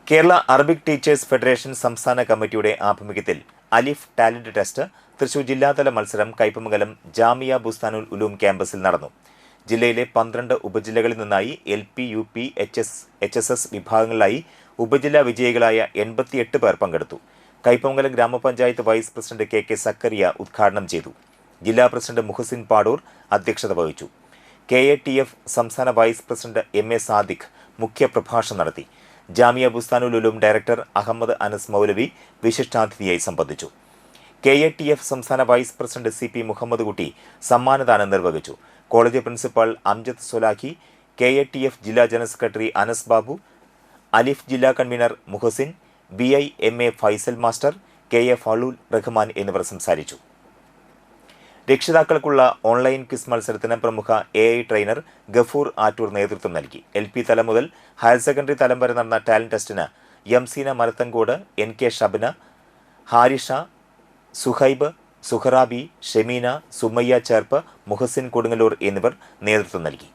Kerala Arabic teachers federation സംസ്ഥാന കമ്മിറ്റിയുടെ ആഭിമുഖ്യത്തിൽ അലിഫ് ടാലന്റ് ടെസ്റ്റ് തൃശൂർ ജില്ലാതല മത്സരം കയ്പമംഗലം ജാമിയ ബുസ്താനുൽ ഉലൂം ക്യാമ്പസിൽ നടന്നു. ജില്ലയിലെ 12 ഉപജില്ലകളിൽ നിന്നായി LP, UP, HSS വിഭാഗങ്ങളിലായി ഉപജില്ലാ വിജയികളായ 88 പേർ പങ്കെടുത്തു. കയ്പമംഗലം ഗ്രാമപഞ്ചായത്ത് വൈസ് പ്രസിഡന്റ് KK സക്കറിയ ഉദ്ഘാടനം ചെയ്തു. ജില്ലാ പ്രസിഡന്റ് മുഹസിൻ പാടൂർ അധ്യക്ഷത വഹിച്ചു. KATF സംസ്ഥാന വൈസ് പ്രസിഡന്റ് MA സാദിഖ് മുഖ്യപ്രഭാഷണം നടത്തി. ജാമിയ ബുസ്താനുൽ ഉലൂം ഡയറക്ടർ അഹമ്മദ് അനസ് മൗലവി വിശിഷ്ടാതിഥിയായി സംബന്ധിച്ചു. KATF സംസ്ഥാന vice president CP Muhammad Kutty സമ്മാനദാനം നിർവഹിച്ചു. College principal Amjad Solakhi, KATF ജില്ലാ ജനറൽ സെക്രട്ടറി അനസ് ബാബു, അലിഫ് ജില്ലാ convener Muhsin, BI MA Faisal master, KA Fazlul Rahman എന്നിവർ സംസാരിച്ചു. രക്ഷിതാക്കൾക്കുള്ള ഓൺലൈൻ ക്വിസ് മത്സരത്തിന് പ്രമുഖ AI ട്രെയിനർ ഗഫൂർ ആറ്റൂർ നേതൃത്വം നൽകി. LP തലം മുതൽ ഹയർ സെക്കൻഡറി തലം വരെ നടന്ന ടാലന്റ് ടെസ്റ്റിന് യംസീന മലത്തങ്കോട്, NK ഷബ്ന, ഹാരിഷ, സുഹൈബ്, സുഹറാബി, ഷെമീന, സുമയ്യ ചേർപ്പ്, മുഹസിൻ കൊടുങ്ങല്ലൂർ എന്നിവർ നേതൃത്വം നൽകി.